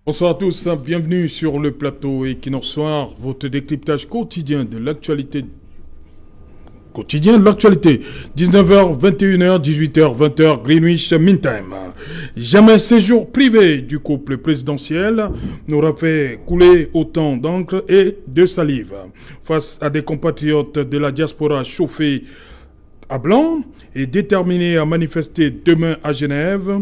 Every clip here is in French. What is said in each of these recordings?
Bonsoir à tous, bienvenue sur le plateau Equinox Soir, votre décryptage quotidien de l'actualité. 19h, 21h, 18h, 20h, Greenwich Mean Time. Jamais séjour privé du couple présidentiel n'aura fait couler autant d'encre et de salive. Face à des compatriotes de la diaspora chauffés à blanc et déterminés à manifester demain à Genève,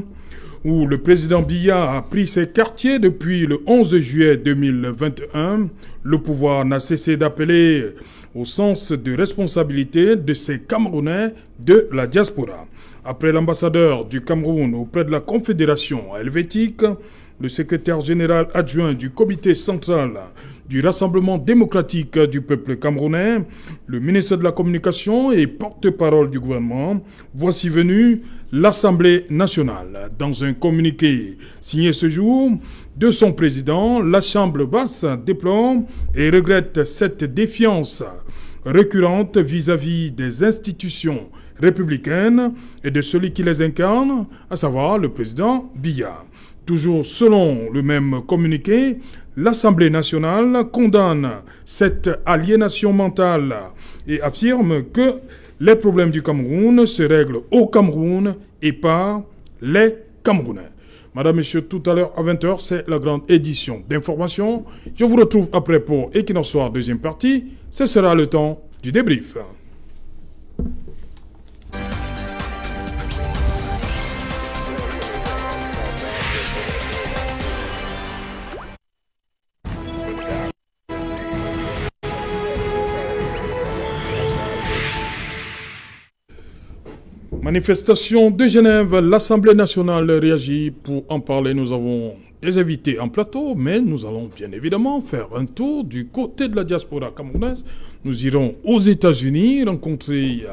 où le président Biya a pris ses quartiers depuis le 11 juillet 2021, le pouvoir n'a cessé d'appeler au sens de responsabilité de ces Camerounais de la diaspora. Après l'ambassadeur du Cameroun auprès de la Confédération helvétique, le secrétaire général adjoint du comité central du Rassemblement démocratique du peuple camerounais, le ministre de la Communication et porte-parole du gouvernement, voici venu l'Assemblée nationale. Dans un communiqué signé ce jour de son président, la Chambre basse déplore et regrette cette défiance récurrente vis-à-vis des institutions républicaines et de celui qui les incarne, à savoir le président Biya. Toujours selon le même communiqué, l'Assemblée nationale condamne cette aliénation mentale et affirme que les problèmes du Cameroun se règlent au Cameroun et par les Camerounais. Madame, Messieurs, tout à l'heure à 20h, c'est la grande édition d'information. Je vous retrouve après pour Equinox Soir, deuxième partie. Ce sera le temps du débrief. Manifestation de Genève, l'Assemblée nationale réagit. Pour en parler, nous avons des invités en plateau, mais nous allons bien évidemment faire un tour du côté de la diaspora camerounaise. Nous irons aux États-Unis rencontrer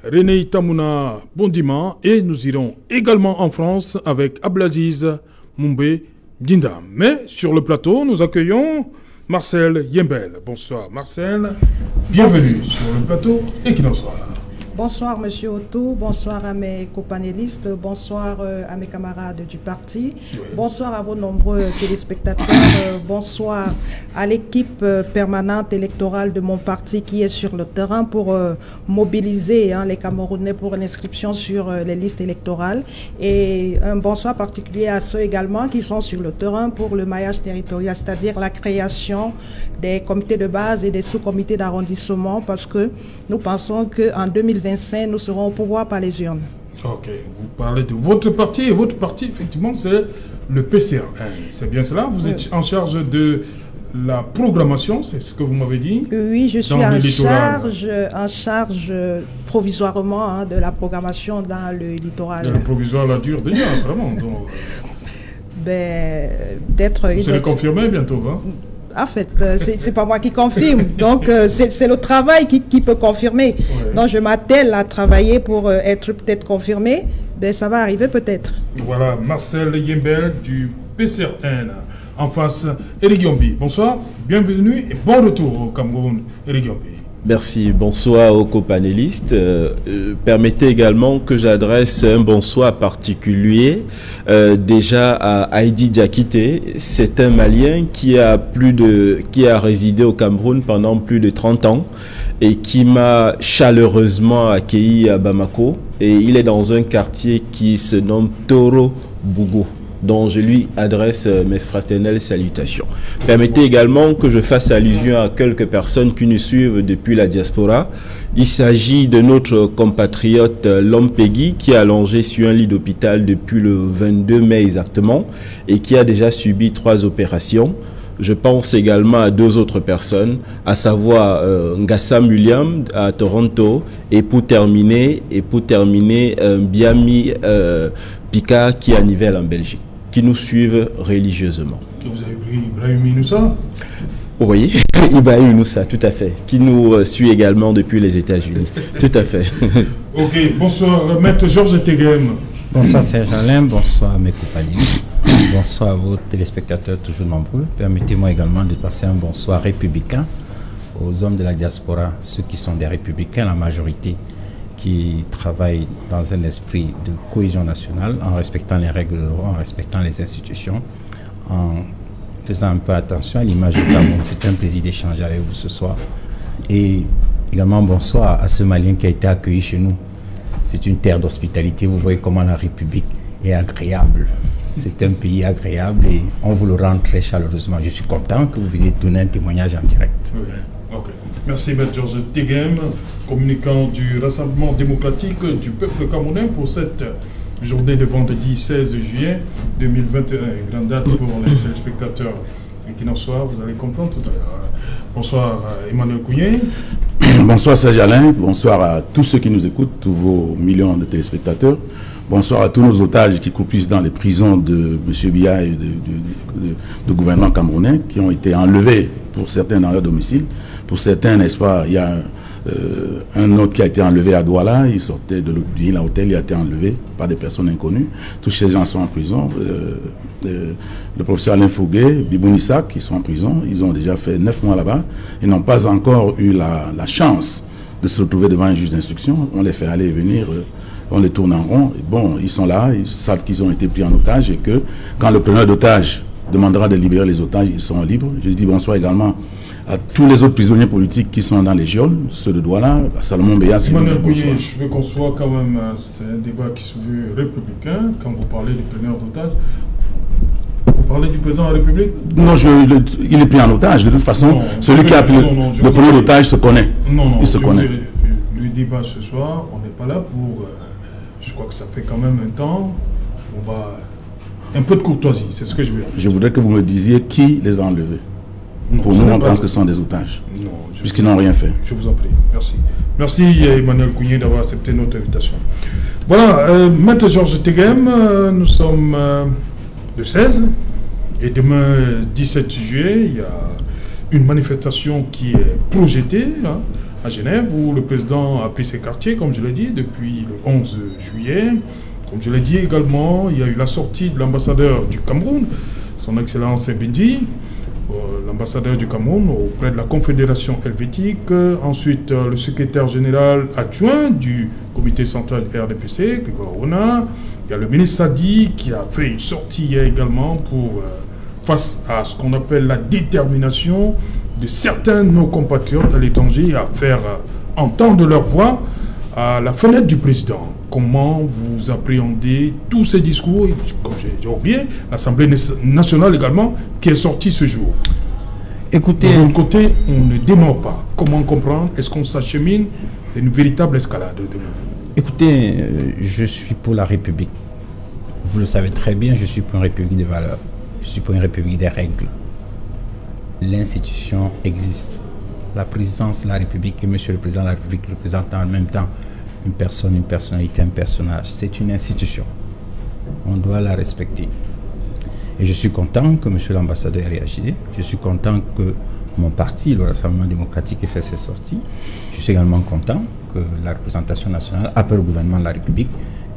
René Tamouna Bondima et nous irons également en France avec Abdelaziz Moumbé Ginda. Mais sur le plateau, nous accueillons Marcel Yembel. Bonsoir Marcel, bienvenue sur le plateau Equinox Soir. Bonsoir Monsieur Otto, bonsoir à mes copanélistes, bonsoir à mes camarades du parti, oui. Bonsoir à vos nombreux téléspectateurs, bonsoir à l'équipe permanente électorale de mon parti qui est sur le terrain pour mobiliser les Camerounais pour l'inscription sur les listes électorales et un bonsoir particulier à ceux également qui sont sur le terrain pour le maillage territorial, c'est-à-dire la création des comités de base et des sous-comités d'arrondissement parce que nous pensons qu'en 2025, nous serons au pouvoir par les urnes. Ok, vous parlez de votre parti, et votre parti, effectivement, c'est le PCA. C'est bien cela? Vous êtes en charge de la programmation, c'est ce que vous m'avez dit? Oui, je suis en charge provisoirement de la programmation dans le littoral. Le provisoire, la dure déjà, vraiment. Donc, d'être... Vous serez confirmé bientôt, hein? En fait, c'est pas moi qui confirme. Donc, c'est le travail qui peut confirmer. Ouais. Donc, je m'attelle à travailler pour être peut-être confirmé. Ben, ça va arriver peut-être. Voilà, Marcel Yembel du PCRN. En face, Eric Yombi. Bonsoir, bienvenue et bon retour au Cameroun, Eric Yombi. Merci, bonsoir aux copanélistes. Permettez également que j'adresse un bonsoir particulier déjà à Heidi Diakité. C'est un Malien qui a résidé au Cameroun pendant plus de 30 ans et qui m'a chaleureusement accueilli à Bamako. Et il est dans un quartier qui se nomme Toro Bougou, dont je lui adresse mes fraternelles salutations. Permettez également que je fasse allusion à quelques personnes qui nous suivent depuis la diaspora. Il s'agit de notre compatriote Lompegui qui est allongé sur un lit d'hôpital depuis le 22 mai exactement et qui a déjà subi 3 opérations. Je pense également à 2 autres personnes, à savoir Ngassam William à Toronto et pour terminer Biami Pika qui est à Nivelles en Belgique, qui nous suivent religieusement. Vous avez pris Ibrahim Inoussa? Oui, Ibrahim Inoussa, tout à fait, qui nous suit également depuis les États-Unis. Tout à fait. Ok, bonsoir, Maître Georges Tegem. Bonsoir Serge Alain, bonsoir mes compagnons, bonsoir à vos téléspectateurs toujours nombreux. Permettez-moi également de passer un bonsoir républicain aux hommes de la diaspora, ceux qui sont des républicains, la majorité, qui travaillent dans un esprit de cohésion nationale, en respectant les règles de droit, en respectant les institutions, en faisant un peu attention à l'image du Cameroun. C'est un plaisir d'échanger avec vous ce soir. Et également bonsoir à ce Malien qui a été accueilli chez nous. C'est une terre d'hospitalité. Vous voyez comment la République est agréable. C'est un pays agréable et on vous le rend très chaleureusement. Je suis content que vous veniez donner un témoignage en direct. Oui. Okay. Merci, M. Georges Teghem, communicant du Rassemblement démocratique du peuple camerounais pour cette journée de vendredi 16 juillet 2021. Une grande date pour les téléspectateurs. Et qu'il en soit, vous allez comprendre tout à l'heure. Bonsoir Emmanuel Kounié. Bonsoir Serge Alain, bonsoir à tous ceux qui nous écoutent, tous vos millions de téléspectateurs. Bonsoir à tous nos otages qui croupissent dans les prisons de M. Biya et du gouvernement camerounais, qui ont été enlevés pour certains dans leur domicile. Pour certains, n'est-ce pas, il y a un autre qui a été enlevé à Douala, il sortait de l'île à hôtel, il a été enlevé par des personnes inconnues. Tous ces gens sont en prison. Le professeur Alain Fouguet, Biboun Issak, qui sont en prison, ils ont déjà fait 9 mois là-bas. Ils n'ont pas encore eu la chance de se retrouver devant un juge d'instruction. On les fait aller et venir, on les tourne en rond. Et bon, ils sont là, ils savent qu'ils ont été pris en otage et que quand le preneur d'otages demandera de libérer les otages, ils seront libres. Je dis bonsoir également à tous les autres prisonniers politiques qui sont dans les geôles, ceux de Douala, à Salomon Béa. Je veux qu'on soit quand même, c'est un débat qui se veut républicain. Quand vous parlez du preneur d'otages, vous parlez du président de la République? Non, il est pris en otage. De toute façon, non, celui qui a pris le preneur d'otage se connaît. Non, il se connaît. Le débat ce soir, on n'est pas là pour... je crois que ça fait quand même un temps. On va... Un peu de courtoisie, c'est ce que je veux dire. Je voudrais que vous me disiez qui les a enlevés. Non, pour nous, on pense que ce sont des otages. Non. Puisqu'ils n'ont rien fait. Je vous en prie. Merci. Merci Emmanuel Kounié d'avoir accepté notre invitation. Voilà, Maître Georges Teghem, nous sommes le 16 et demain, 17 juillet, il y a une manifestation qui est projetée à Genève où le président a pris ses quartiers, comme je l'ai dit, depuis le 11 juillet. Comme je l'ai dit également, il y a eu la sortie de l'ambassadeur du Cameroun, son Excellence Bindi, l'ambassadeur du Cameroun auprès de la Confédération helvétique. Ensuite, le secrétaire général adjoint du comité central RDPC, Grégoire Rona. Il y a le ministre Sadi qui a fait une sortie hier également pour, face à ce qu'on appelle la détermination de certains de nos compatriotes à l'étranger à faire entendre leur voix à la fenêtre du président. Comment vous appréhendez tous ces discours, et, comme j'ai oublié, l'Assemblée nationale également, qui est sortie ce jour? Écoutez, de l'autre côté, on ne démord pas. Comment comprendre? Est-ce qu'on s'achemine une véritable escalade demain? Écoutez, je suis pour la République. Vous le savez très bien, je suis pour une République des valeurs. Je suis pour une République des règles. L'institution existe. La présidence de la République et Monsieur le Président de la République représentant en même temps une personne, une personnalité, un personnage. C'est une institution. On doit la respecter. Et je suis content que Monsieur l'ambassadeur ait réagi. Je suis content que mon parti, le Rassemblement démocratique, ait fait ses sorties. Je suis également content que la représentation nationale, après le gouvernement de la République,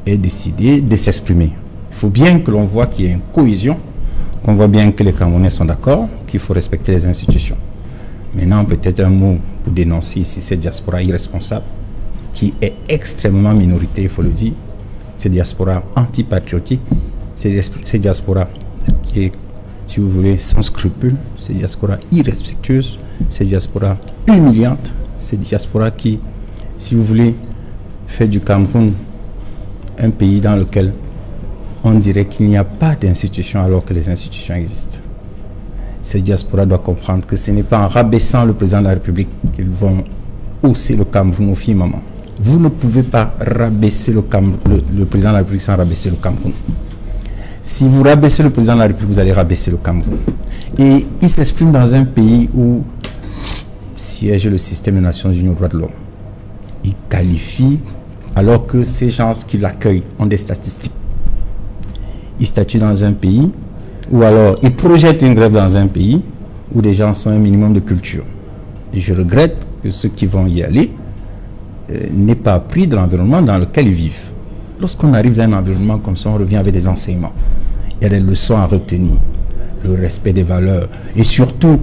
ait décidé de s'exprimer. Il faut bien que l'on voit qu'il y a une cohésion, qu'on voit bien que les Camerounais sont d'accord, qu'il faut respecter les institutions. Maintenant, peut-être un mot pour dénoncer ici cette diaspora irresponsable, qui est extrêmement minoritaire, il faut le dire. Cette diaspora antipatriotique, cette diaspora qui est, si vous voulez, sans scrupules, cette diaspora irrespectueuse, cette diaspora humiliante, cette diaspora qui, si vous voulez, fait du Cameroun un pays dans lequel on dirait qu'il n'y a pas d'institutions alors que les institutions existent. Cette diaspora doit comprendre que ce n'est pas en rabaissant le président de la République qu'ils vont hausser le Cameroun aux filles maman. Vous ne pouvez pas rabaisser le président de la République sans rabaisser le Cameroun. Si vous rabaissez le président de la République, vous allez rabaisser le Cameroun. Et il s'exprime dans un pays où siège le système des Nations Unies aux droits de l'homme. Il qualifie, alors que ces gens qui l'accueillent ont des statistiques. Il statue dans un pays, ou alors il projette une grève dans un pays où des gens sont un minimum de culture. Et je regrette que ceux qui vont y aller n'aient pas appris de l'environnement dans lequel ils vivent. Lorsqu'on arrive dans un environnement comme ça, on revient avec des enseignements. Il y a des leçons à retenir, le respect des valeurs. Et surtout,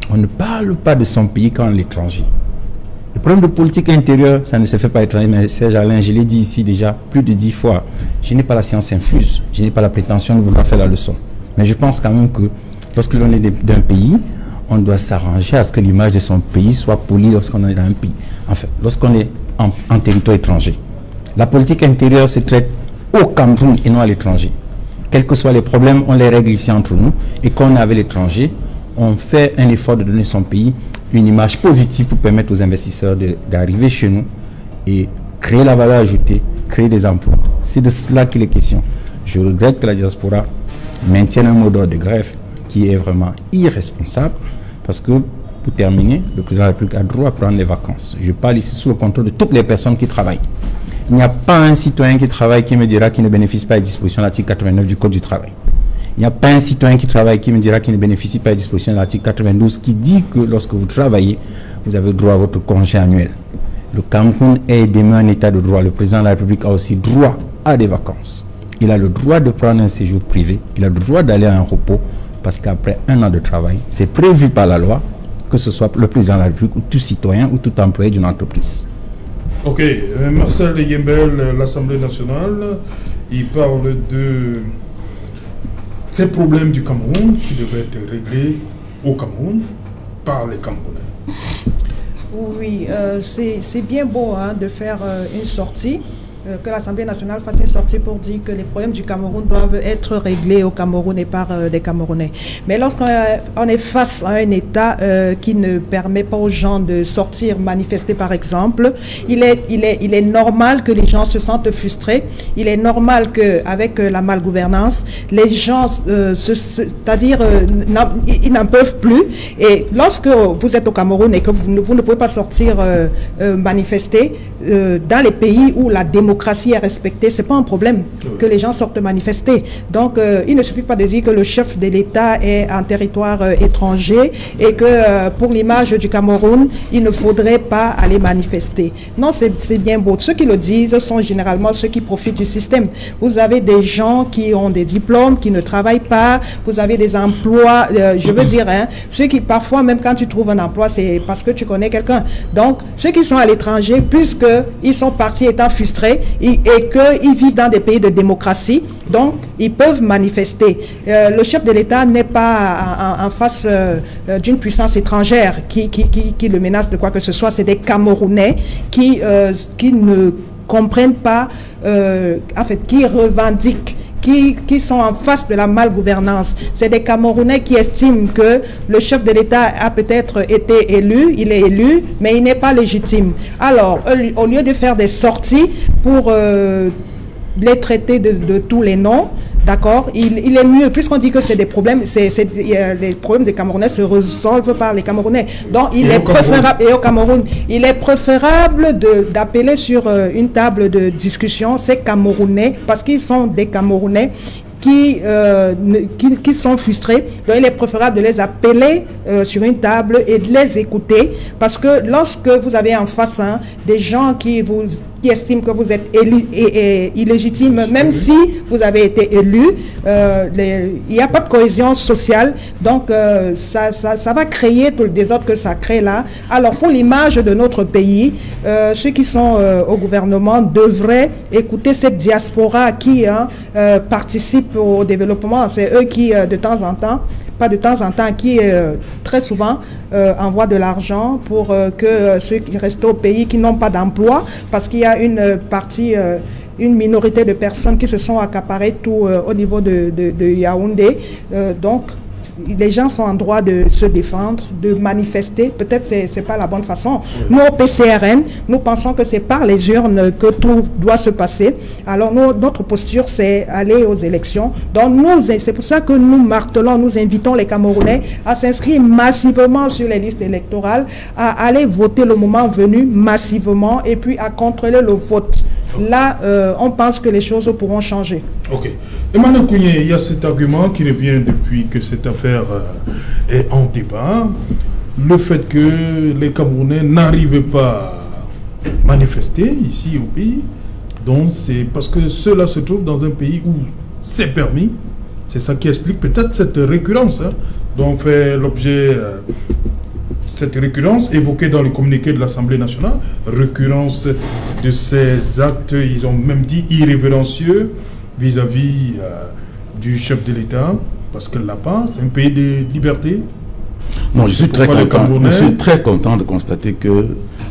on ne parle pas de son pays quand on est l'étranger. Le problème de politique intérieure, ça ne se fait pas étranger, mais Serge Alain, je l'ai dit ici déjà plus de 10 fois. Je n'ai pas la science infuse, je n'ai pas la prétention de vouloir faire la leçon. Mais je pense quand même que Lorsque l'on est d'un pays, on doit s'arranger à ce que l'image de son pays soit polie lorsqu'on est dans un pays. Enfin, lorsqu'on est en territoire étranger. La politique intérieure se traite au Cameroun et non à l'étranger. Quels que soient les problèmes, on les règle ici entre nous. Et quand on est avec l'étranger, on fait un effort de donner son pays une image positive pour permettre aux investisseurs d'arriver chez nous et créer la valeur ajoutée, créer des emplois. C'est de cela qu'il est question. Je regrette que la diaspora maintienne un mot d'ordre de grève qui est vraiment irresponsable parce que, pour terminer, le président de la République a droit à prendre les vacances. Je parle ici sous le contrôle de toutes les personnes qui travaillent. Il n'y a pas un citoyen qui travaille qui me dira qu'il ne bénéficie pas des dispositions de l'article 89 du Code du travail. Il n'y a pas un citoyen qui travaille qui me dira qu'il ne bénéficie pas des dispositions de l'article 92 qui dit que lorsque vous travaillez, vous avez droit à votre congé annuel. Le Cameroun est demain un état de droit. Le président de la République a aussi droit à des vacances. Il a le droit de prendre un séjour privé. Il a le droit d'aller à un repos parce qu'après un an de travail, c'est prévu par la loi que ce soit le président de la République ou tout citoyen ou tout employé d'une entreprise. Ok, Marcel Yembel, l'Assemblée nationale, il parle de ces problèmes du Cameroun qui devaient être réglés au Cameroun par les Camerounais. Oui, c'est bien beau de faire une sortie, que l'Assemblée nationale fasse une sortie pour dire que les problèmes du Cameroun doivent être réglés au Cameroun et par des Camerounais. Mais lorsqu'on est face à un État qui ne permet pas aux gens de sortir manifester, par exemple, il est normal que les gens se sentent frustrés. Il est normal qu'avec la malgouvernance, les gens, c'est-à-dire, ils n'en peuvent plus. Et lorsque vous êtes au Cameroun et que vous ne pouvez pas sortir manifester, dans les pays où la démocratie est respectée, c'est pas un problème que les gens sortent manifester. Donc, il ne suffit pas de dire que le chef de l'État est en territoire étranger et que pour l'image du Cameroun, il ne faudrait pas aller manifester. Non, c'est bien beau. Ceux qui le disent sont généralement ceux qui profitent du système. Vous avez des gens qui ont des diplômes, qui ne travaillent pas. Vous avez des emplois, je veux dire, ceux qui parfois, même quand tu trouves un emploi, c'est parce que tu connais quelqu'un. Donc, ceux qui sont à l'étranger, puisqu'ils sont partis étant frustrés, et qu'ils vivent dans des pays de démocratie, donc ils peuvent manifester. Le chef de l'État n'est pas en face d'une puissance étrangère qui le menace de quoi que ce soit. C'est des Camerounais qui ne comprennent pas, en fait, qui revendiquent, qui sont en face de la malgouvernance. C'est des Camerounais qui estiment que le chef de l'État a peut-être été élu, il est élu, mais il n'est pas légitime. Alors, au lieu de faire des sorties pour les traiter de tous les noms, d'accord, il est mieux, puisqu'on dit que c'est des problèmes, les problèmes des Camerounais se résolvent par les Camerounais. Donc, il est préférable, et au Cameroun, il est préférable d'appeler sur une table de discussion ces Camerounais, parce qu'ils sont des Camerounais qui sont frustrés. Donc, il est préférable de les appeler sur une table et de les écouter, parce que lorsque vous avez en face des gens qui estiment que vous êtes illégitime, même si vous avez été élu, il n'y a pas de cohésion sociale, donc ça va créer tout le désordre que ça crée là. Alors, pour l'image de notre pays, ceux qui sont au gouvernement devraient écouter cette diaspora qui participe au développement. C'est eux qui, de temps en temps, pas de temps en temps, qui très souvent envoient de l'argent pour que ceux qui restent au pays, qui n'ont pas d'emploi, parce qu'il y a une partie, une minorité de personnes qui se sont accaparées tout au niveau de Yaoundé. Donc, les gens sont en droit de se défendre, de manifester. Peut-être c'est pas la bonne façon. Nous, au PCRN, nous pensons que c'est par les urnes que tout doit se passer. Alors, notre posture, c'est aller aux élections. Donc, c'est pour ça que nous martelons, nous invitons les Camerounais à s'inscrire massivement sur les listes électorales, à aller voter le moment venu massivement et puis à contrôler le vote. Là, on pense que les choses pourront changer. Ok. Emmanuel Kounié, il y a cet argument qui revient depuis que cette affaire est en débat. Le fait que les Camerounais n'arrivent pas à manifester ici au pays. Donc, c'est parce que ceux-là se trouvent dans un pays où c'est permis. C'est ça qui explique peut-être cette récurrence dont fait l'objet... cette récurrence évoquée dans le communiqué de l'Assemblée nationale, récurrence de ces actes, ils ont même dit irrévérencieux vis-à-vis du chef de l'État. Parce que là-bas, c'est un pays de liberté. Bon, je suis très content de constater que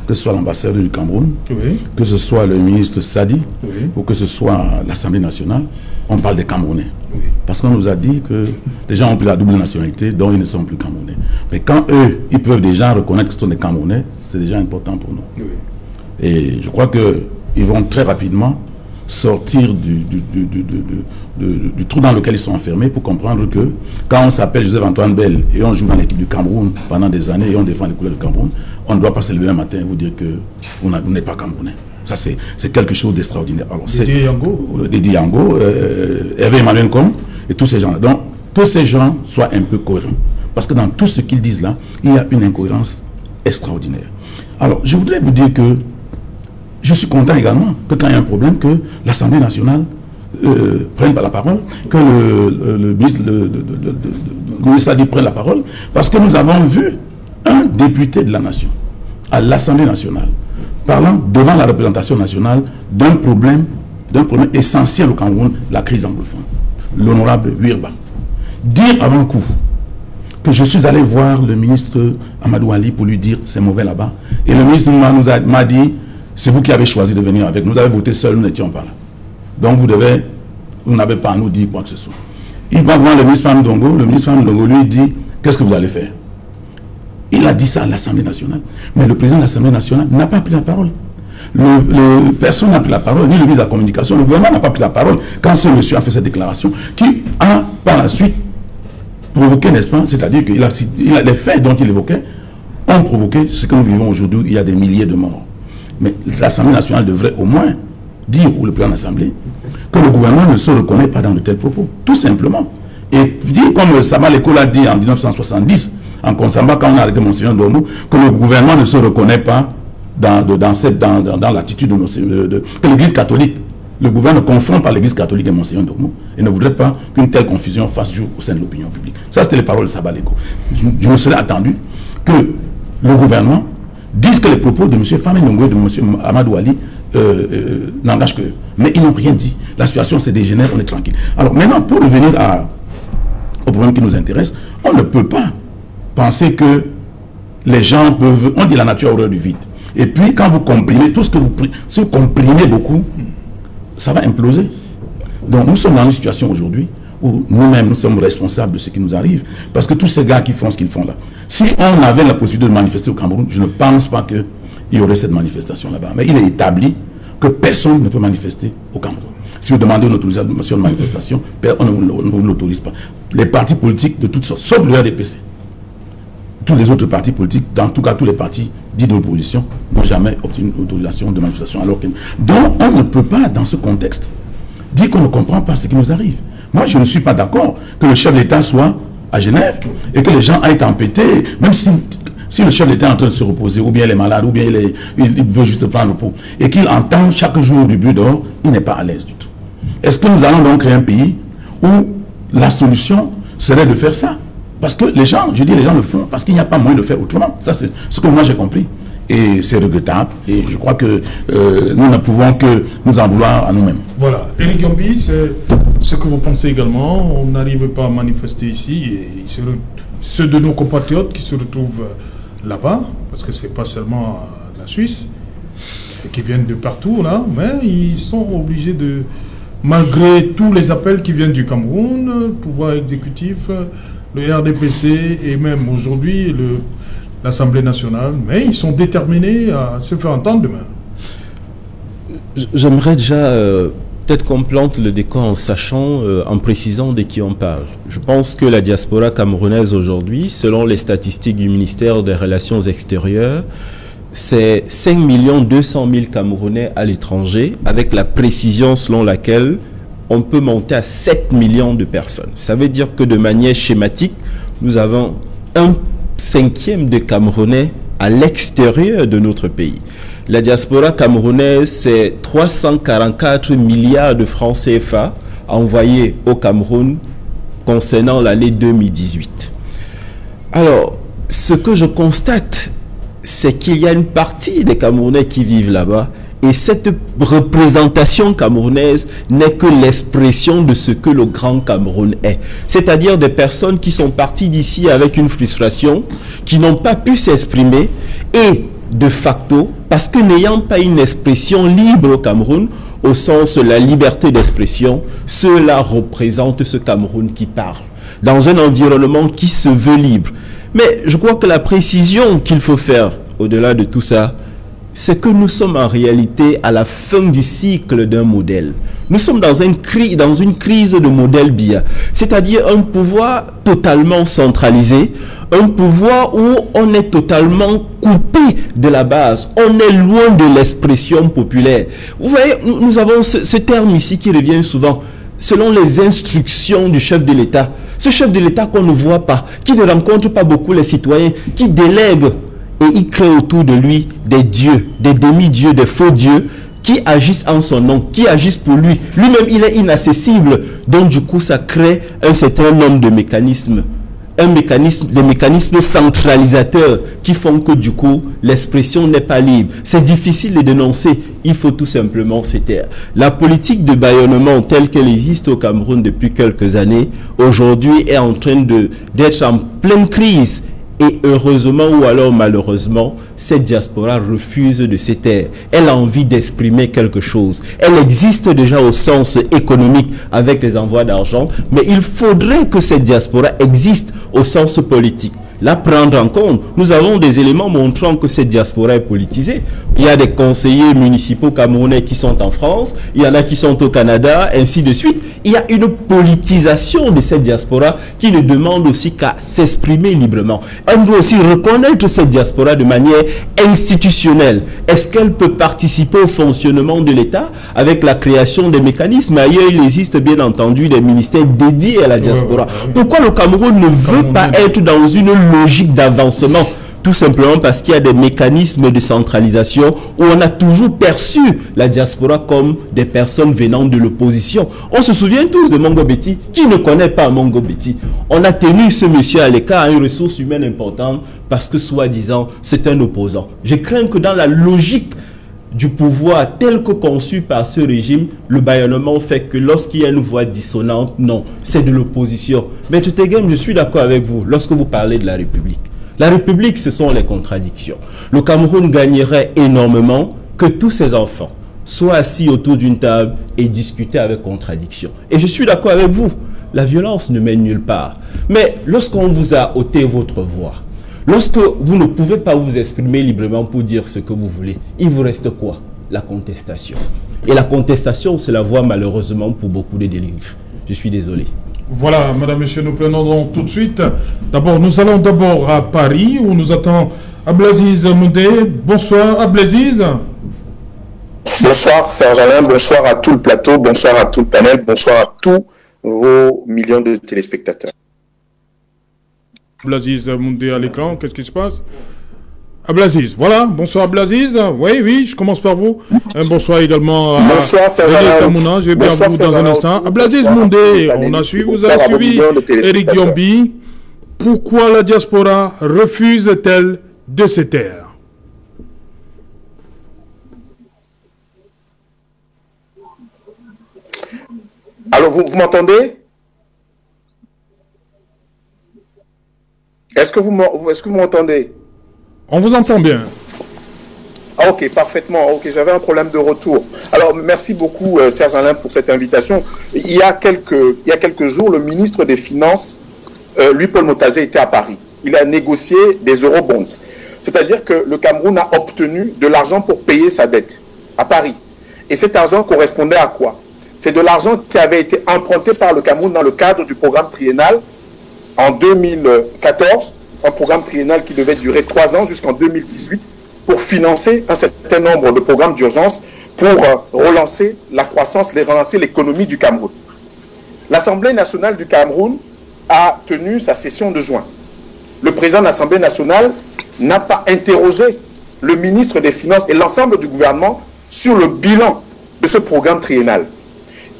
ce soit l'ambassadeur du Cameroun, oui, que ce soit le ministre Sadi, oui, ou que ce soit l'Assemblée nationale, on parle des Camerounais. Oui. Parce qu'on nous a dit que les gens ont pris la double nationalité, donc ils ne sont plus Camerounais. Mais quand eux, ils peuvent déjà reconnaître que ce sont des Camerounais, c'est déjà important pour nous. Oui. Et je crois qu'ils vont très rapidement sortir du trou dans lequel ils sont enfermés pour comprendre que quand on s'appelle Joseph-Antoine Bell et on joue dans l'équipe du Cameroun pendant des années et on défend les couleurs du Cameroun, on ne doit pas se lever un matin et vous dire que vous n'êtes pas Camerounais. Ça, c'est quelque chose d'extraordinaire. Dédé Yango, Dédé Yango, Hervé Emmanuel Com et tous ces gens-là. Donc, tous ces gens soient un peu cohérents. Parce que dans tout ce qu'ils disent là, il y a une incohérence extraordinaire. Alors, je voudrais vous dire que je suis content également que quand il y a un problème, que l'Assemblée nationale prenne la parole, que le ministre a dit prenne la parole, parce que nous avons vu un député de la nation à l'Assemblée nationale parlant devant la représentation nationale d'un problème essentiel au Cameroun, la crise anglophone. L'honorable Wirba. Dire avant coup que je suis allé voir le ministre Amadou Ali pour lui dire c'est mauvais là-bas. Et le ministre m'a dit c'est vous qui avez choisi de venir avec nous. Vous avez voté seul, nous n'étions pas là. Donc vous n'avez pas à nous dire quoi que ce soit. Il va voir le ministre Famdongo. Le ministre Famdongo lui dit qu'est-ce que vous allez faire? Il a dit ça à l'Assemblée nationale. Mais le président de l'Assemblée nationale n'a pas pris la parole. Personne n'a pris la parole, ni le ministre de la Communication. Le gouvernement n'a pas pris la parole quand ce monsieur a fait cette déclaration qui a par la suite provoqué, n'est-ce pas? C'est-à-dire que les faits dont il évoquait ont provoqué ce que nous vivons aujourd'hui. Il y a des milliers de morts. Mais l'Assemblée nationale devrait au moins dire, ou le président de l'Assemblée, que le gouvernement ne se reconnaît pas dans de tels propos. Tout simplement. Et dire, comme Sama Leko l'a dit en 1970, en Konsamba, quand on a arrêté Monseigneur Ndomou, que le gouvernement ne se reconnaît pas dans l'attitude que l'Église catholique, le gouvernement ne confond pas l'Église catholique et Monseigneur Ndomou, et ne voudrait pas qu'une telle confusion fasse jour au sein de l'opinion publique. Ça, c'était les paroles de Sama Leko. Je me serais attendu que le gouvernement disent que les propos de M. Famé Ndongo et de M. Amadou Ali n'engagent que eux. Mais ils n'ont rien dit. La situation se dégénère, on est tranquille. Alors maintenant, pour revenir au problème qui nous intéresse, on ne peut pas penser que les gens peuvent... On dit la nature a horreur du vide. Et puis, quand vous comprimez, tout ce que si vous comprimez beaucoup, ça va imploser. Donc, nous sommes dans une situation aujourd'hui où nous-mêmes, nous sommes responsables de ce qui nous arrive. Parce que tous ces gars qui font ce qu'ils font là, si on avait la possibilité de manifester au Cameroun, je ne pense pas qu'il y aurait cette manifestation là-bas. Mais il est établi que personne ne peut manifester au Cameroun. Si vous demandez une autorisation de manifestation, on ne vous l'autorise pas. Les partis politiques de toutes sortes, sauf le RDPC, tous les autres partis politiques, dans tout cas tous les partis dits d'opposition, n'ont jamais obtenu une autorisation de manifestation. Donc on ne peut pas, dans ce contexte, dire qu'on ne comprend pas ce qui nous arrive. Moi, je ne suis pas d'accord que le chef de l'État soit à Genève et que les gens aillent tempêter, même si le chef de l'État est en train de se reposer, ou bien il est malade, ou bien il veut juste prendre repos, et qu'il entend chaque jour du but dehors, il n'est pas à l'aise du tout. Est-ce que nous allons donc créer un pays où la solution serait de faire ça? Parce que les gens, je dis les gens le font parce qu'il n'y a pas moyen de faire autrement. Ça, c'est ce que moi j'ai compris. Et c'est regrettable. Et je crois que nous ne pouvons que nous en vouloir à nous-mêmes. Voilà. Éric Yambi, c'est ce que vous pensez également. On n'arrive pas à manifester ici. Et ceux de nos compatriotes qui se retrouvent là-bas, parce que ce n'est pas seulement la Suisse, et qui viennent de partout, là, mais ils sont obligés de, malgré tous les appels qui viennent du Cameroun, pouvoir exécutif, le RDPC et même aujourd'hui l'Assemblée nationale, mais ils sont déterminés à se faire entendre demain. J'aimerais déjà peut-être qu'on plante le décor en sachant, en précisant de qui on parle. Je pense que la diaspora camerounaise aujourd'hui, selon les statistiques du ministère des Relations extérieures, c'est 5 200 000 Camerounais à l'étranger, avec la précision selon laquelle on peut monter à 7 millions de personnes. Ça veut dire que de manière schématique, nous avons 1/5 de Camerounais à l'extérieur de notre pays. La diaspora camerounaise, c'est 344 milliards de francs CFA envoyés au Cameroun concernant l'année 2018. Alors, ce que je constate, c'est qu'il y a une partie des Camerounais qui vivent là-bas Et cette représentation camerounaise n'est que l'expression de ce que le Grand Cameroun est. C'est-à-dire des personnes qui sont parties d'ici avec une frustration, qui n'ont pas pu s'exprimer et de facto, parce que n'ayant pas une expression libre au Cameroun, au sens de la liberté d'expression, cela représente ce Cameroun qui parle, dans un environnement qui se veut libre. Mais je crois que la précision qu'il faut faire, au-delà de tout ça, c'est que nous sommes en réalité à la fin du cycle d'un modèle. Nous sommes dans une crise de modèle BIA, c'est-à-dire un pouvoir totalement centralisé, un pouvoir où on est totalement coupé de la base, on est loin de l'expression populaire. Vous voyez, nous avons ce terme ici qui revient souvent, selon les instructions du chef de l'État. Ce chef de l'État qu'on ne voit pas, qui ne rencontre pas beaucoup les citoyens, qui délègue et il crée autour de lui des dieux, des demi-dieux, des faux dieux qui agissent en son nom, qui agissent pour lui. Lui-même, il est inaccessible. Donc, du coup, ça crée un certain nombre de mécanismes. Des mécanismes centralisateurs qui font que, du coup, l'expression n'est pas libre. C'est difficile de dénoncer. Il faut tout simplement se taire. La politique de bâillonnement telle qu'elle existe au Cameroun depuis quelques années, aujourd'hui, est en train d'être en pleine crise. Et heureusement ou alors malheureusement, cette diaspora refuse de se taire. Elle a envie d'exprimer quelque chose. Elle existe déjà au sens économique avec les envois d'argent, mais il faudrait que cette diaspora existe au sens politique. La prendre en compte. Nous avons des éléments montrant que cette diaspora est politisée. Il y a des conseillers municipaux camerounais qui sont en France, il y en a qui sont au Canada, ainsi de suite. Il y a une politisation de cette diaspora qui ne demande aussi qu'à s'exprimer librement. On doit aussi reconnaître cette diaspora de manière institutionnelle. Est-ce qu'elle peut participer au fonctionnement de l'État avec la création des mécanismes? Ailleurs, il existe bien entendu des ministères dédiés à la diaspora. Pourquoi le Cameroun ne veut pas être dans une logique d'avancement? Tout simplement parce qu'il y a des mécanismes de centralisation où on a toujours perçu la diaspora comme des personnes venant de l'opposition. On se souvient tous de Mongo Betty. Qui ne connaît pas Mongo Betty? On a tenu ce monsieur à l'écart à une ressource humaine importante parce que, soi-disant, c'est un opposant. Je crains que dans la logique du pouvoir tel que conçu par ce régime, le bâillonnement fait que lorsqu'il y a une voix dissonante, non, c'est de l'opposition. Mais Tegem, je suis d'accord avec vous lorsque vous parlez de la République. La République, ce sont les contradictions. Le Cameroun gagnerait énormément que tous ses enfants soient assis autour d'une table et discuter avec contradiction. Et je suis d'accord avec vous, la violence ne mène nulle part. Mais lorsqu'on vous a ôté votre voix, lorsque vous ne pouvez pas vous exprimer librement pour dire ce que vous voulez, il vous reste quoi? La contestation. Et la contestation, c'est la voie malheureusement pour beaucoup de dérives. Je suis désolé. Voilà, madame, monsieur, nous prenons donc tout de suite. D'abord, nous allons d'abord à Paris, où nous attend Abdelaziz Moundé. Bonsoir, Abdelaziz. Bonsoir, Serge Alain. Bonsoir à tout le plateau. Bonsoir à tout le panel. Bonsoir à tous vos millions de téléspectateurs. Abdelaziz Moundé à l'écran, qu'est-ce qui se passe? Abdelaziz, voilà, bonsoir Abdelaziz. Oui, je commence par vous. Un bonsoir également à Tamouna, je vais bien vous dans un instant. Abdelaziz Moundé, on a suivi, vous avez suivi Eric Diombi. Pourquoi la diaspora refuse-t-elle de se taire? Alors, vous m'entendez? Est-ce que vous m'entendez? On vous entend bien. Ah, ok, parfaitement. Ok, j'avais un problème de retour. Alors, merci beaucoup, Serge Alain, pour cette invitation. Il y a quelques jours, le ministre des Finances, Louis-Paul Motazé, était à Paris. Il a négocié des eurobonds. C'est-à-dire que le Cameroun a obtenu de l'argent pour payer sa dette à Paris. Et cet argent correspondait à quoi? C'est de l'argent qui avait été emprunté par le Cameroun dans le cadre du programme triennal en 2014. Un programme triennal qui devait durer 3 ans jusqu'en 2018 pour financer un certain nombre de programmes d'urgence pour relancer la croissance, relancer l'économie du Cameroun. L'Assemblée nationale du Cameroun a tenu sa session de juin. Le président de l'Assemblée nationale n'a pas interrogé le ministre des Finances et l'ensemble du gouvernement sur le bilan de ce programme triennal.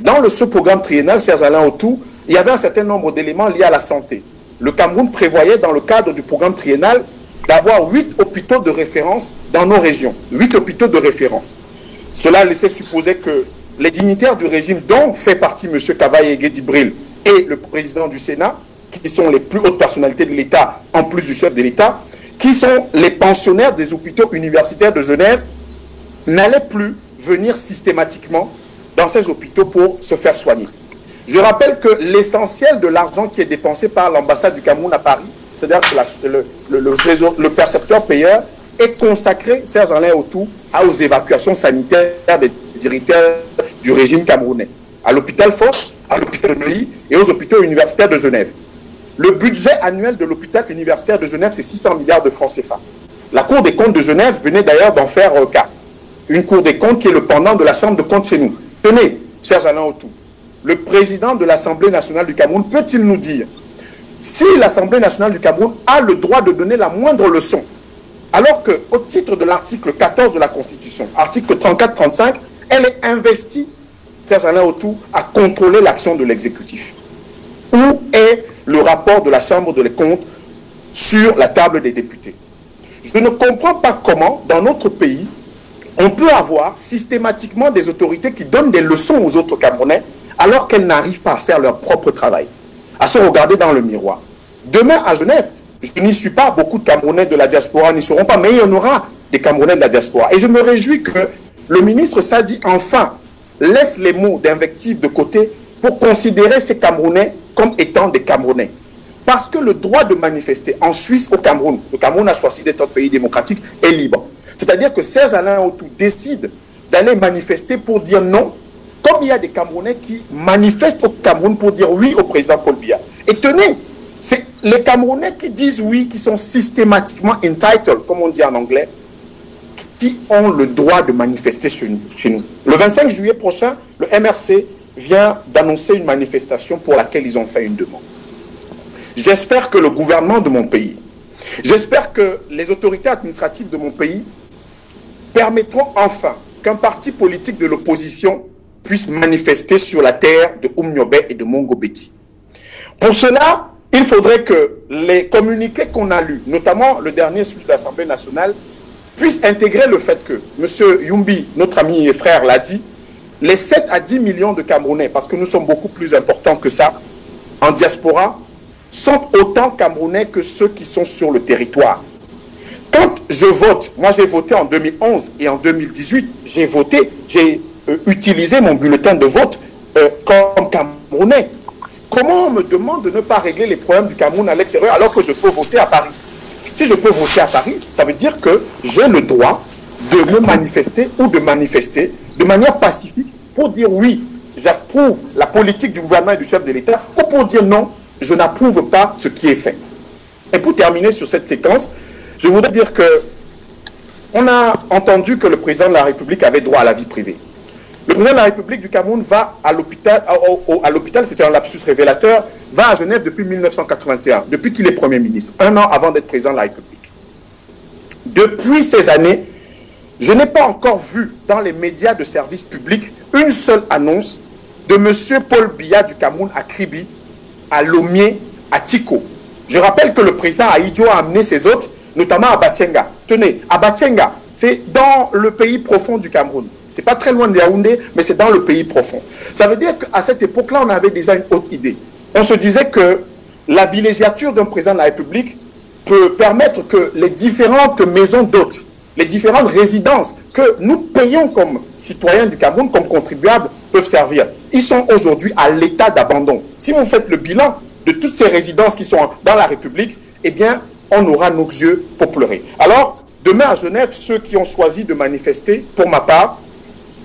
Dans ce programme triennal, Serge Alain Autou, il y avait un certain nombre d'éléments liés à la santé. Le Cameroun prévoyait, dans le cadre du programme triennal, d'avoir 8 hôpitaux de référence dans nos régions. 8 hôpitaux de référence. Cela laissait supposer que les dignitaires du régime, dont fait partie M. Kavaye Guédibril et le président du Sénat, qui sont les plus hautes personnalités de l'État, en plus du chef de l'État, qui sont les pensionnaires des hôpitaux universitaires de Genève, n'allaient plus venir systématiquement dans ces hôpitaux pour se faire soigner. Je rappelle que l'essentiel de l'argent qui est dépensé par l'ambassade du Cameroun à Paris, c'est-à-dire que le percepteur payeur, est consacré, Serge-Alain Autou, aux évacuations sanitaires des directeurs du régime camerounais, à l'hôpital Foch, à l'hôpital de Neuilly et aux hôpitaux universitaires de Genève. Le budget annuel de l'hôpital universitaire de Genève, c'est 600 milliards de francs CFA. La Cour des comptes de Genève venait d'ailleurs d'en faire cas. Une Cour des comptes qui est le pendant de la Chambre de comptes chez nous. Tenez, Serge-Alain Autou, le président de l'Assemblée nationale du Cameroun peut-il nous dire si l'Assemblée nationale du Cameroun a le droit de donner la moindre leçon, alors qu'au titre de l'article 14 de la Constitution, article 34-35, elle est investie, Serge-Alain Autou, à contrôler l'action de l'exécutif. Où est le rapport de la Chambre des comptes sur la table des députés? Je ne comprends pas comment, dans notre pays, on peut avoir systématiquement des autorités qui donnent des leçons aux autres Camerounais alors qu'elles n'arrivent pas à faire leur propre travail, à se regarder dans le miroir. Demain, à Genève, je n'y suis pas, beaucoup de Camerounais de la diaspora n'y seront pas, mais il y en aura des Camerounais de la diaspora. Et je me réjouis que le ministre Sadi, enfin, laisse les mots d'invective de côté pour considérer ces Camerounais comme étant des Camerounais. Parce que le droit de manifester en Suisse, au Cameroun, le Cameroun a choisi d'être un pays démocratique, est libre. C'est-à-dire que Serge-Alain Autou décide d'aller manifester pour dire non, comme il y a des Camerounais qui manifestent au Cameroun pour dire oui au président Paul Biya. Et tenez, c'est les Camerounais qui disent oui, qui sont systématiquement entitled, comme on dit en anglais, qui ont le droit de manifester chez nous. Le 25 juillet prochain, le MRC vient d'annoncer une manifestation pour laquelle ils ont fait une demande. J'espère que le gouvernement de mon pays, j'espère que les autorités administratives de mon pays permettront enfin qu'un parti politique de l'opposition puisse manifester sur la terre de Oumniobe et de Mongobeti. Pour cela, il faudrait que les communiqués qu'on a lus, notamment le dernier celui de l'Assemblée nationale, puissent intégrer le fait que, M. Yumbi, notre ami et frère, l'a dit, les 7 à 10 millions de Camerounais, parce que nous sommes beaucoup plus importants que ça, en diaspora, sont autant Camerounais que ceux qui sont sur le territoire. Quand je vote, moi j'ai voté en 2011 et en 2018, j'ai voté, j'ai utilisé mon bulletin de vote comme Camerounais. Comment on me demande de ne pas régler les problèmes du Cameroun à l'extérieur alors que je peux voter à Paris? Si je peux voter à Paris, ça veut dire que j'ai le droit de me manifester ou de manifester de manière pacifique pour dire oui, j'approuve la politique du gouvernement et du chef de l'État, ou pour dire non, je n'approuve pas ce qui est fait. Et pour terminer sur cette séquence, je voudrais dire que on a entendu que le président de la République avait droit à la vie privée. Le président de la République du Cameroun va à l'hôpital, c'était un lapsus révélateur, va à Genève depuis 1981, depuis qu'il est Premier ministre, un an avant d'être président de la République. Depuis ces années, je n'ai pas encore vu dans les médias de service public une seule annonce de M. Paul Biya du Cameroun à Kribi, à Lomé, à Tiko. Je rappelle que le président Aïdjo a amené ses hôtes, notamment à Batchenga. Tenez, à Batchenga, c'est dans le pays profond du Cameroun. C'est pas très loin de Yaoundé, mais c'est dans le pays profond. Ça veut dire qu'à cette époque-là, on avait déjà une autre idée. On se disait que la villégiature d'un président de la République peut permettre que les différentes maisons d'hôtes, les différentes résidences que nous payons comme citoyens du Cameroun, comme contribuables, peuvent servir. Ils sont aujourd'hui à l'état d'abandon. Si vous faites le bilan de toutes ces résidences qui sont dans la République, eh bien, on aura nos yeux pour pleurer. Alors, demain à Genève, ceux qui ont choisi de manifester, pour ma part,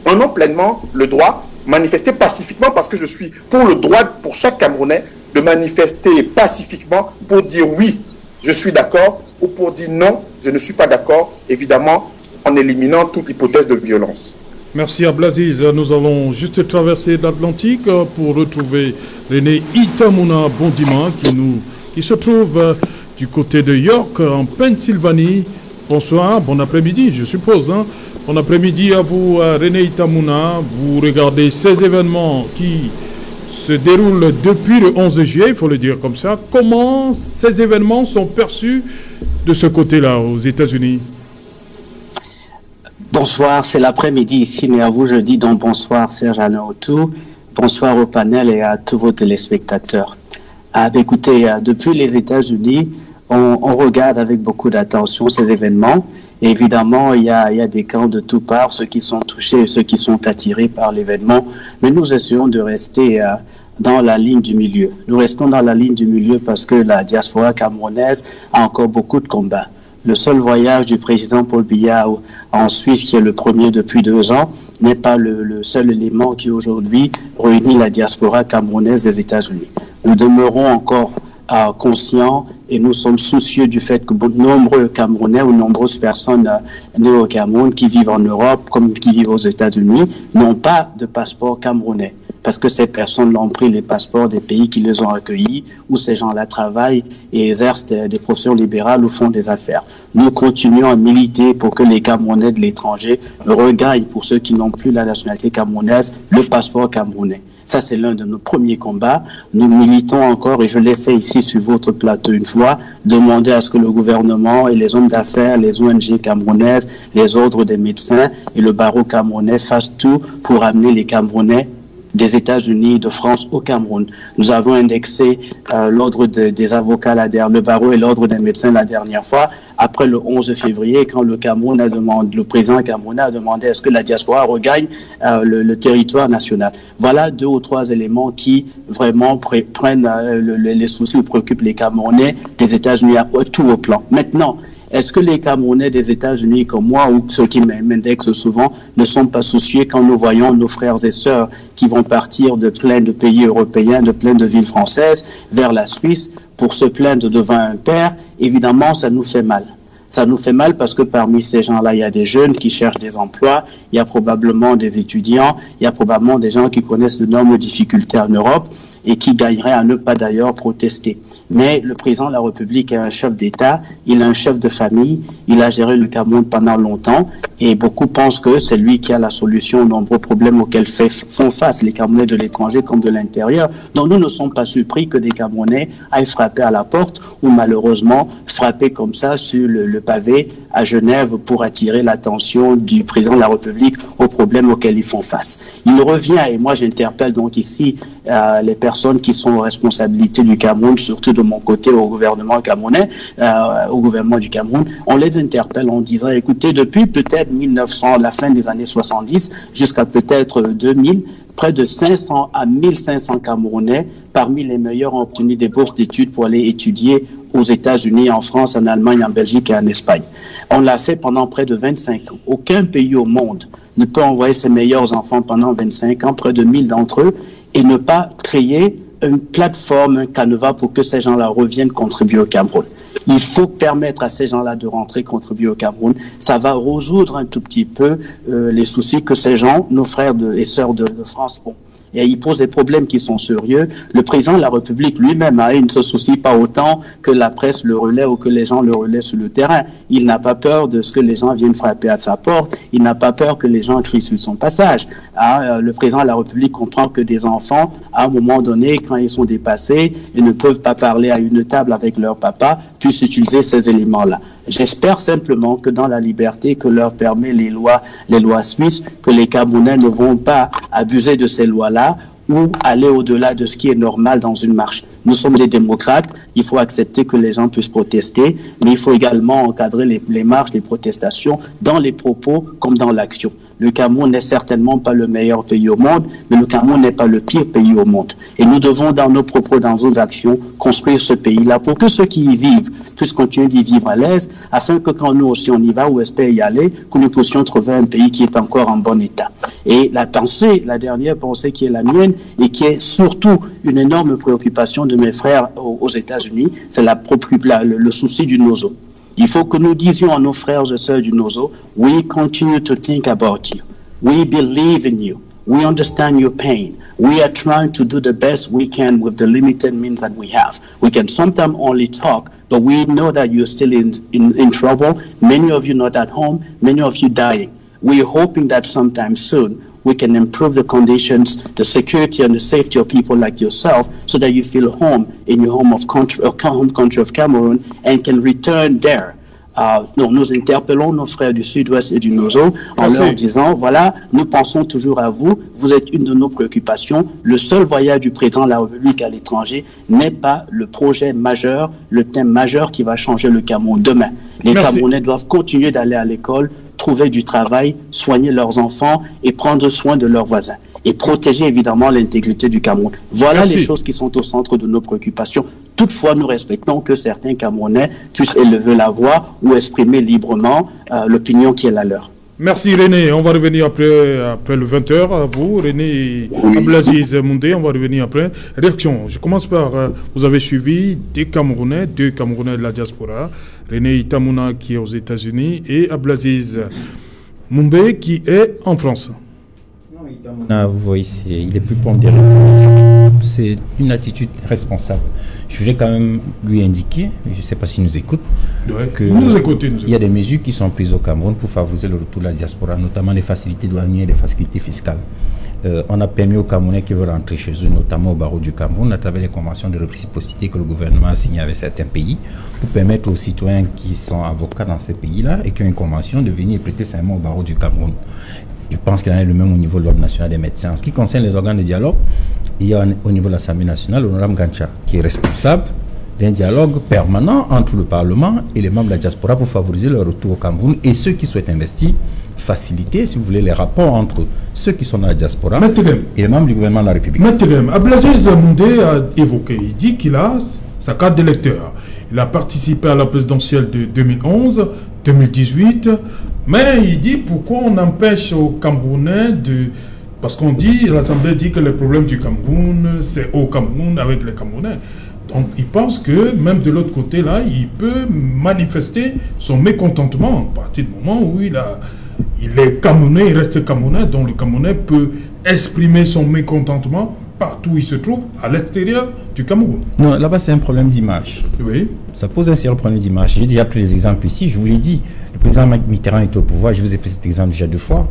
en ont pleinement le droit, manifester pacifiquement, parce que je suis pour le droit pour chaque Camerounais de manifester pacifiquement pour dire oui, je suis d'accord, ou pour dire non, je ne suis pas d'accord, évidemment, en éliminant toute hypothèse de violence. Merci Ablaziz. Nous allons juste traverser l'Atlantique pour retrouver René Itamuna Bondima qui se trouve du côté de York, en Pennsylvanie. Bonsoir, bon après-midi, je suppose. Bon après-midi à vous, René Itamuna. Vous regardez ces événements qui se déroulent depuis le 11 juillet, il faut le dire comme ça. Comment ces événements sont perçus de ce côté-là, aux États-Unis? Bonsoir, c'est l'après-midi ici, mais à vous je dis donc bonsoir Serge-Alain Autou, bonsoir au panel et à tous vos téléspectateurs. Écoutez, depuis les États-Unis, on regarde avec beaucoup d'attention ces événements. Et évidemment, il y a des camps de toutes parts, ceux qui sont touchés et ceux qui sont attirés par l'événement. Mais nous essayons de rester dans la ligne du milieu. Nous restons dans la ligne du milieu parce que la diaspora camerounaise a encore beaucoup de combats. Le seul voyage du président Paul Biya en Suisse, qui est le premier depuis 2 ans, n'est pas le seul élément qui aujourd'hui réunit la diaspora camerounaise des États-Unis. Nous demeurons encore conscients et nous sommes soucieux du fait que de nombreux Camerounais ou nombreuses personnes nées au Cameroun qui vivent en Europe comme qui vivent aux États-Unis n'ont pas de passeport camerounais. Parce que ces personnes ont pris les passeports des pays qui les ont accueillis, où ces gens-là travaillent et exercent des professions libérales ou font des affaires. Nous continuons à militer pour que les Camerounais de l'étranger regagnent, pour ceux qui n'ont plus la nationalité camerounaise, le passeport camerounais. Ça, c'est l'un de nos premiers combats. Nous militons encore, et je l'ai fait ici sur votre plateau une fois, demander à ce que le gouvernement et les hommes d'affaires, les ONG camerounaises, les ordres des médecins et le barreau camerounais fassent tout pour amener les Camerounais des États-Unis, de France au Cameroun. Nous avons indexé l'ordre des avocats, le barreau et l'ordre des médecins la dernière fois, après le 11 février, quand le président camerounais a demandé à ce que la diaspora regagne le territoire national. Voilà 2 ou 3 éléments qui vraiment prennent les soucis ou préoccupent les Camerounais des États-Unis à tout au plan. Maintenant, est-ce que les Camerounais des États-Unis comme moi ou ceux qui m'indexent souvent ne sont pas soucieux quand nous voyons nos frères et sœurs qui vont partir de plein de pays européens, de plein de villes françaises vers la Suisse pour se plaindre devant un père? Évidemment, ça nous fait mal. Ça nous fait mal parce que parmi ces gens-là, il y a des jeunes qui cherchent des emplois, il y a probablement des étudiants, il y a probablement des gens qui connaissent d'énormes difficultés en Europe et qui gagneraient à ne pas d'ailleurs protester. Mais le président de la République est un chef d'État, il est un chef de famille, il a géré le Cameroun pendant longtemps et beaucoup pensent que c'est lui qui a la solution aux nombreux problèmes auxquels font face les Camerounais de l'étranger comme de l'intérieur. Donc nous ne sommes pas surpris que des Camerounais aillent frapper à la porte ou malheureusement frapper comme ça sur le pavé à Genève pour attirer l'attention du président de la République aux problèmes auxquels ils font face. Il revient, et moi j'interpelle donc ici les personnes qui sont aux responsabilités du Cameroun, surtout de mon côté au gouvernement camerounais, au gouvernement du Cameroun, on les interpelle en disant, écoutez, depuis peut-être 1900, la fin des années 70, jusqu'à peut-être 2000, près de 500 à 1500 Camerounais, parmi les meilleurs, ont obtenu des bourses d'études pour aller étudier aux États-Unis, en France, en Allemagne, en Belgique et en Espagne. On l'a fait pendant près de 25 ans. Aucun pays au monde ne peut envoyer ses meilleurs enfants pendant 25 ans, près de 1000 d'entre eux, et ne pas créer une plateforme, un canevas pour que ces gens-là reviennent contribuer au Cameroun. Il faut permettre à ces gens-là de rentrer contribuer au Cameroun. Ça va résoudre un tout petit peu les soucis que ces gens, nos frères et sœurs de France, ont. Et il pose des problèmes qui sont sérieux. Le président de la République lui-même ne se soucie pas autant que la presse le relaie ou que les gens le relaient sur le terrain. Il n'a pas peur de ce que les gens viennent frapper à sa porte. Il n'a pas peur que les gens crient sur son passage. Le président de la République comprend que des enfants, à un moment donné, quand ils sont dépassés et ne peuvent pas parler à une table avec leur papa, puissent utiliser ces éléments-là. J'espère simplement que dans la liberté que leur permet les lois suisses, que les Camerounais ne vont pas abuser de ces lois-là ou aller au-delà de ce qui est normal dans une marche. Nous sommes des démocrates, il faut accepter que les gens puissent protester, mais il faut également encadrer les marches, les protestations, dans les propos comme dans l'action. Le Cameroun n'est certainement pas le meilleur pays au monde, mais le Cameroun n'est pas le pire pays au monde. Et nous devons, dans nos propos, dans nos actions, construire ce pays-là pour que ceux qui y vivent puissent continuer d'y vivre à l'aise, afin que quand nous aussi on y va ou espère y aller, que nous puissions trouver un pays qui est encore en bon état. Et la dernière pensée qui est la mienne, et qui est surtout une énorme préoccupation de mes frères aux États-Unis, c'est le souci du Nozo. Il faut que nous disions à nos frères et sœurs du Nozo, we continue to think about you. We believe in you. We understand your pain. We are trying to do the best we can with the limited means that we have. We can sometimes only talk, but we know that you're still in trouble. Many of you not at home, many of you dying. We're hoping that sometime soon we can improve the conditions, the security and the safety of people like yourself so that you feel home in your home country of Cameroon and can return there nous interpellons nos frères du Sud-Ouest et du Nozo en leur disant, voilà, nous pensons toujours à vous, vous êtes une de nos préoccupations. Le seul voyage du président de la République à l'étranger n'est pas le projet majeur, le thème majeur qui va changer le Cameroun demain. Les Camerounais doivent continuer d'aller à l'école, trouver du travail, soigner leurs enfants et prendre soin de leurs voisins. Et protéger évidemment l'intégrité du Cameroun. Voilà les choses qui sont au centre de nos préoccupations. Toutefois, nous respectons que certains Camerounais puissent élever la voix ou exprimer librement l'opinion qui est la leur. Merci René, on va revenir après le 20h. À vous, René Abdelaziz Moundé, on va revenir après. Réaction, je commence par, vous avez suivi deux Camerounais de la diaspora, René Itamouna qui est aux États-Unis et Abdelaziz Moundé qui est en France. Non, Itamouna, vous voyez, il est plus pondéré. C'est une attitude responsable. Je voulais quand même lui indiquer, je ne sais pas s'il nous écoute, que il y a des mesures qui sont prises au Cameroun pour favoriser le retour de la diaspora, notamment les facilités douanières et les facilités fiscales. On a permis aux Camerounais qui veulent rentrer chez eux, notamment au barreau du Cameroun, à travers les conventions de réciprocité que le gouvernement a signées avec certains pays, pour permettre aux citoyens qui sont avocats dans ces pays-là et qui ont une convention de venir prêter serment au barreau du Cameroun. Je pense qu'il y en a le même au niveau de l'Ordre national des médecins. En ce qui concerne les organes de dialogue, il y a au niveau de l'Assemblée nationale l'honorable Gancha qui est responsable d'un dialogue permanent entre le Parlement et les membres de la diaspora pour favoriser leur retour au Cameroun et ceux qui souhaitent investir, faciliter, si vous voulez, les rapports entre ceux qui sont dans la diaspora et les membres du gouvernement de la République. Abdelaziz Moundé a évoqué, il dit qu'il a sa carte d'électeur. Il a participé à la présidentielle de 2011, 2018, mais il dit pourquoi on empêche aux Camerounais de... Parce qu'on dit, l'Assemblée dit que le problème du Cameroun, c'est au Cameroun avec les Camerounais. Donc il pense que même de l'autre côté, là, il peut manifester son mécontentement à partir du moment où il est Camerounais, il reste Camerounais, donc le Camerounais peut exprimer son mécontentement partout où il se trouve, à l'extérieur du Cameroun. Non, là-bas, c'est un problème d'image. Oui. Ça pose un sérieux problème d'image. J'ai déjà pris les exemples ici, je vous l'ai dit. Le président Mitterrand est au pouvoir, je vous ai pris cet exemple déjà 2 fois.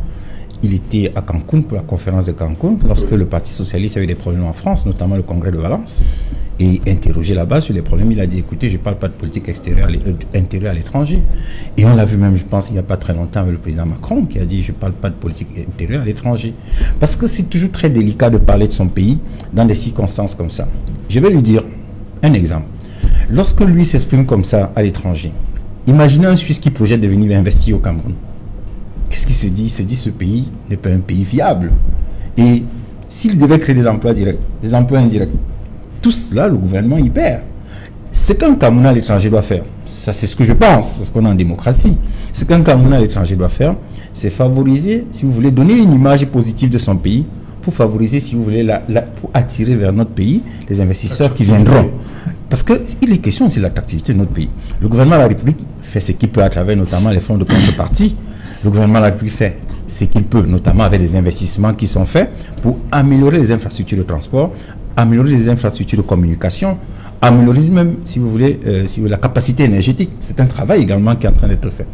Il était à Cancun pour la conférence de Cancun, lorsque le Parti socialiste a eu des problèmes en France, notamment le congrès de Valence. Et interrogé là-bas sur les problèmes, il a dit, écoutez, je ne parle pas de politique intérieure à l'étranger. Et on l'a vu même, je pense, il n'y a pas très longtemps avec le président Macron, qui a dit, je ne parle pas de politique intérieure à l'étranger. Parce que c'est toujours très délicat de parler de son pays dans des circonstances comme ça. Je vais lui dire un exemple. Lorsque lui s'exprime comme ça à l'étranger, imaginez un Suisse qui projette de venir investir au Cameroun. Qu'est-ce qu'il se dit? Il se dit, ce pays n'est pas un pays viable. Et s'il devait créer des emplois directs, des emplois indirects, tout cela, le gouvernement y perd. Ce qu'un Camerounais à l'étranger doit faire, ça c'est ce que je pense, parce qu'on est en démocratie, ce qu'un Camerounais à l'étranger doit faire, c'est favoriser, si vous voulez, donner une image positive de son pays, pour favoriser, si vous voulez, pour attirer vers notre pays les investisseurs qui viendront. Parce qu'il est question aussi de l'attractivité de notre pays. Le gouvernement de la République fait ce qu'il peut à travers notamment les fonds de contrepartie. Le gouvernement de la République fait ce qu'il peut, notamment avec des investissements qui sont faits pour améliorer les infrastructures de transport, améliorer les infrastructures de communication, améliorer même, si vous voulez, la capacité énergétique. C'est un travail également qui est en train d'être fait.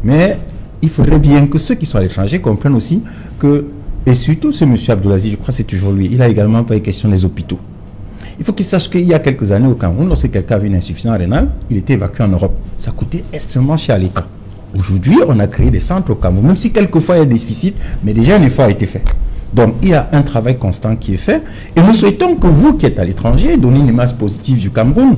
Mais il faudrait bien que ceux qui sont à l'étranger comprennent aussi que, et surtout ce monsieur Abdelaziz, je crois que c'est toujours lui, il a également pas eu question des hôpitaux. Il faut qu'il sache qu'il y a quelques années au Cameroun, lorsque quelqu'un avait une insuffisance rénale, il était évacué en Europe. Ça coûtait extrêmement cher à l'État. Aujourd'hui, on a créé des centres au Cameroun, même si quelquefois il y a des déficits, mais déjà un effort a été fait. Donc il y a un travail constant qui est fait, et nous souhaitons que vous qui êtes à l'étranger, donnez une image positive du Cameroun.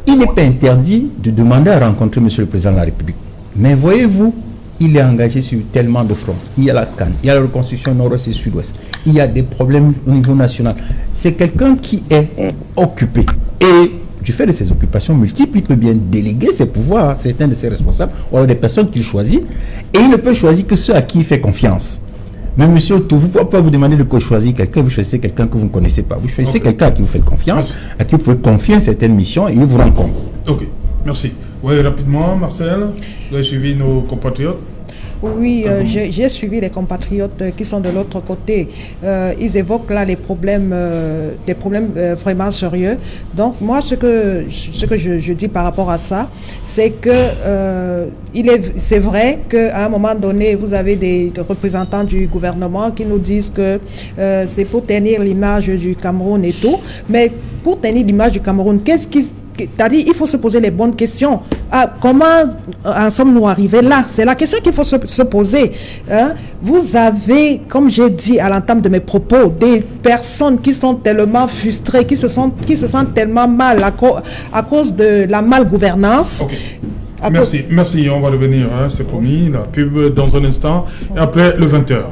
Il n'est pas interdit de demander à rencontrer monsieur le président de la République. Mais voyez-vous, il est engagé sur tellement de fronts. Il y a la CAN, il y a la reconstruction nord-ouest et sud-ouest, il y a des problèmes au niveau national. C'est quelqu'un qui est occupé. Et du fait de ses occupations multiples, il peut bien déléguer ses pouvoirs à certains de ses responsables, ou alors des personnes qu'il choisit, et il ne peut choisir que ceux à qui il fait confiance. Mais monsieur Otto, vous ne pouvez pas vous demander de choisir quelqu'un, vous choisissez quelqu'un que vous ne connaissez pas. Vous choisissez quelqu'un à qui vous faites confiance, à qui vous pouvez confier certaines missions, et il vous rend compte. Ok, merci. Oui, rapidement, Marcel, vous avez suivi nos compatriotes? Oui, j'ai suivi les compatriotes qui sont de l'autre côté. Ils évoquent là des problèmes vraiment sérieux. Donc moi, ce que je dis par rapport à ça, c'est que c'est vrai qu'à un moment donné, vous avez des représentants du gouvernement qui nous disent que c'est pour tenir l'image du Cameroun et tout. Mais pour tenir l'image du Cameroun, qu'est-ce c'est-à-dire, il faut se poser les bonnes questions. Comment en sommes-nous arrivés là? C'est la question qu'il faut se poser. Hein? Vous avez, comme j'ai dit à l'entame de mes propos, des personnes qui sont tellement frustrées, qui se sentent tellement mal à cause de la malgouvernance. Okay. Merci, on va revenir, hein, c'est promis, la pub dans un instant, et après le 20h.